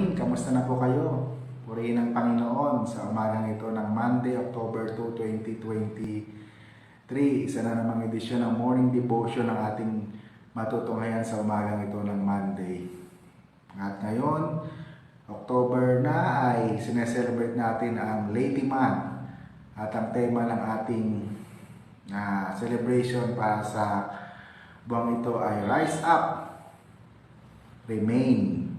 morning! Kamusta na po kayo? Purihin ng Panginoon sa umagang ito ng Monday, October 2, 2023. Isa na namang edisyon ng morning devotion ng ating matutunghayan sa umagang ito ng Monday. At ngayon, October na ay sineselebrate natin ang Lady Man. At ang tema ng ating celebration para sa buwang ito ay Rise Up, Remain.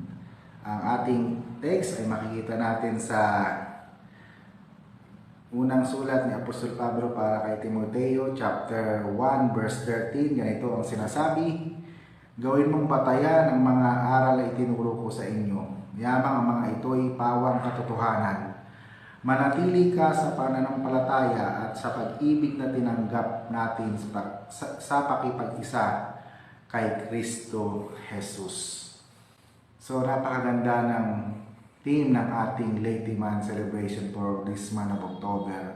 Ang ating text ay makikita natin sa unang sulat ni Apostol Pablo para kay Timoteo, chapter 1, verse 13. Ganito ang sinasabi: gawin mong batayan ang mga aral na itinuro ko sa inyo. Yamang ang mga ito'y pawang katotohanan. Manatili ka sa pananampalataya at sa pag-ibig na tinanggap natin sa pakipag-isa kay Kristo Jesus. So, napakaganda ng theme ng ating Lady Man celebration for this month of October.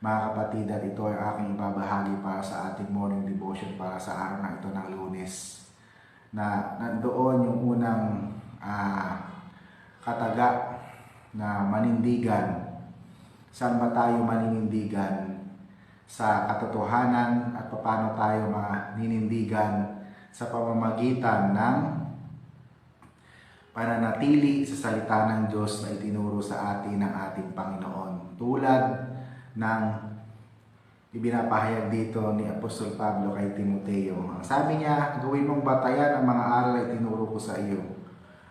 Mga kapatid, at ito ay aking ibabahagi para sa ating morning devotion para sa araw na ito ng Lunes. Na nandoon yung unang kataga na manindigan. Saan ba tayo maninindigan? Sa katotohanan at paano tayo maninindigan sa pamamagitan ng pananatili sa salita ng Diyos na itinuro sa atin ng ating Panginoon. Tulad ng ibinapahayag dito ni Apostol Pablo kay Timoteo. Ang sabi niya, gawin mong batayan ang mga aral na itinuro ko sa iyo.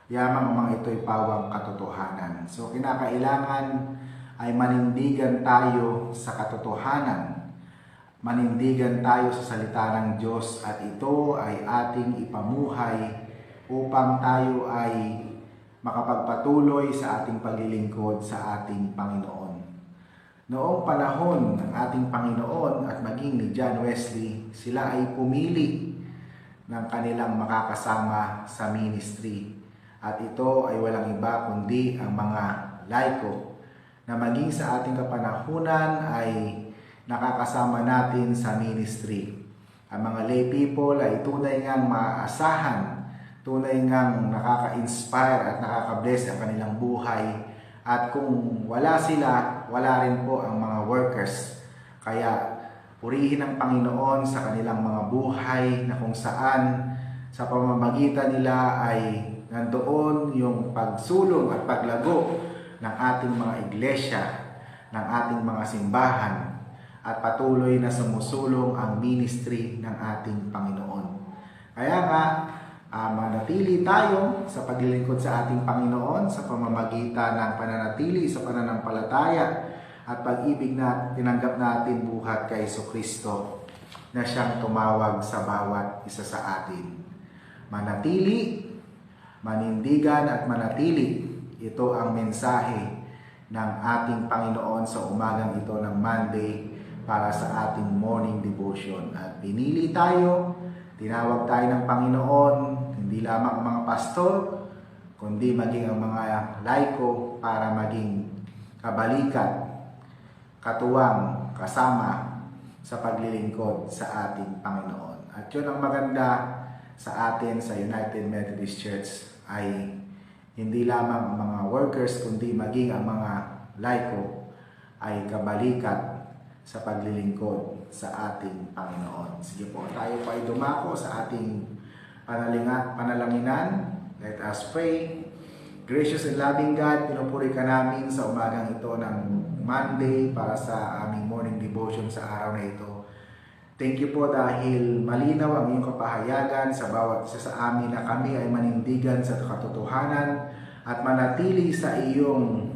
Yamang ang mga ito'y pawang katotohanan. So, kinakailangan ay manindigan tayo sa katotohanan. Manindigan tayo sa salita ng Diyos at ito ay ating ipamuhay upang tayo ay makapagpatuloy sa ating paglilingkod sa ating Panginoon. Noong panahon ng ating Panginoon at maging ni John Wesley, sila ay pumili ng kanilang makakasama sa ministry. At ito ay walang iba kundi ang mga laiko na maging sa ating kapanahunan ay nakakasama natin sa ministry. Ang mga lay people ay tunay ngang maaasahan, tunay ngang nakaka-inspire at nakaka-bless ang kanilang buhay. At kung wala sila, wala rin po ang mga workers. Kaya purihin ang Panginoon sa kanilang mga buhay na kung saan sa pamamagitan nila ay nandoon yung pagsulong at paglago ng ating mga iglesia, ng ating mga simbahan, at patuloy na sumusulong ang ministry ng ating Panginoon. Kaya nga, manatili tayo sa paglilingkod sa ating Panginoon sa pamamagitan ng pananatili sa pananampalataya at pag-ibig na tinanggap natin buhat kay Jesucristo na siyang tumawag sa bawat isa sa atin. Manatili, manindigan at manatili. Ito ang mensahe ng ating Panginoon sa umagang ito ng Monday para sa ating morning devotion. At pinili tayo, tinawag tayo ng Panginoon, hindi lamang ang mga pastor, kundi maging ang mga laiko para maging kabalikat, katuwang, kasama sa paglilingkod sa ating Panginoon. At yun ang maganda sa atin sa United Methodist Church ay hindi lamang ang mga workers, kundi maging ang mga laiko ay kabalikat sa paglilingkod sa ating Panginoon. Sige po, tayo pa ay dumako sa ating panalanginan. Let us pray. Gracious and loving God, pinupuri ka namin sa umagang ito ng Monday para sa aming morning devotion sa araw na ito. Thank you po dahil malinaw ang iyong kapahayagan sa bawat isa sa amin na kami ay manindigan sa katotohanan at manatili sa iyong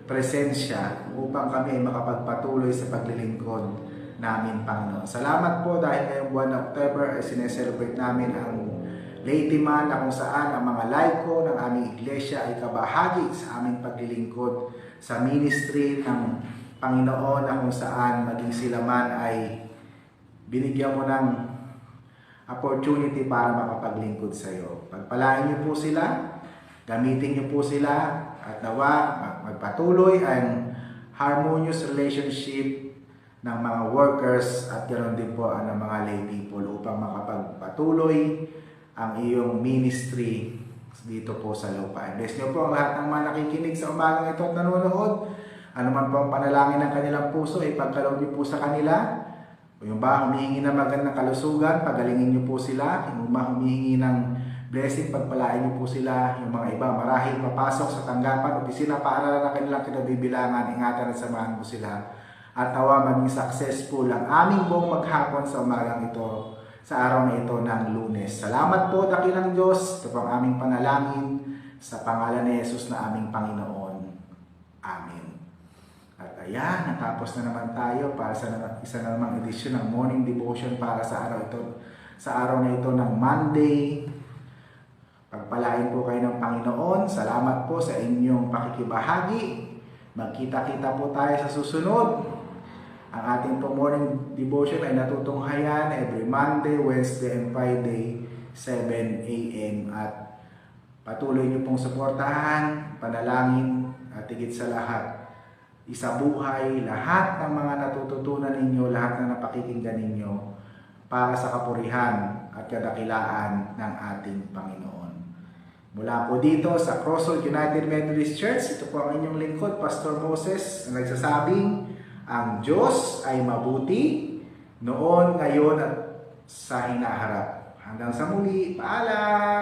presensya upang kami ay makapagpatuloy sa paglilingkod namin, Panginoon. Salamat po dahil ngayong buwan ng October ay sineselebrate namin ang Lady Man na kung saan ang mga laiko ng aming iglesia ay kabahagi sa aming paglilingkod sa ministry ng Panginoon na kung saan maging sila man ay binigyan mo ng opportunity para makapaglingkod sa iyo. Pagpalain niyo po sila, gamitin niyo po sila, at nawa magpatuloy ang harmonious relationship ng mga workers at ganoon din po ang mga lay people upang makapagpatuloy ang iyong ministry dito po sa lupa. Bless niyo po ang lahat ng mga nakikinig sa umagang ito at nanonood. Ano man po ang panalangin ng kanilang puso, ipagkaloob niyo po sa kanila. Yung ba humihingi ng magandang kalusugan, pagalingin niyo po sila. Yung ba humihingi ng blessing, pagpalain niyo po sila. Yung mga iba marahil papasok sa tanggapan, opisina, paaralan na kanilang kinabibilangan, ingatan at samahan po sila. At nawa maging successful ang aming buong maghapon sa umagang ito, sa araw na ito ng Lunes. Salamat po, dakilang Diyos. Ito po ang aming panalangin sa pangalan ni Jesus na aming Panginoon. Amen. At ayan, natapos na naman tayo para sa isa na namang edisyon ng morning devotion para sa araw na ito ng Monday. Pagpalain po kayo ng Panginoon. Salamat po sa inyong pakikibahagi. Magkita-kita po tayo sa susunod. Ang ating po morning devotion ay natutunghayan every Monday, Wednesday, and Friday, 7 a.m. At patuloy niyo pong suportahan, panalangin, at higit sa lahat, isabuhay lahat ng mga natututunan ninyo, lahat ng napakikinggan ninyo para sa kapurihan at kadakilaan ng ating Panginoon. Mula po dito sa Crossroad United Methodist Church, ito po ang inyong lingkod, Pastor Moses, na nagsasabing, ang Diyos ay mabuti noon, ngayon at sa hinaharap. Hanggang sa muli, paalam!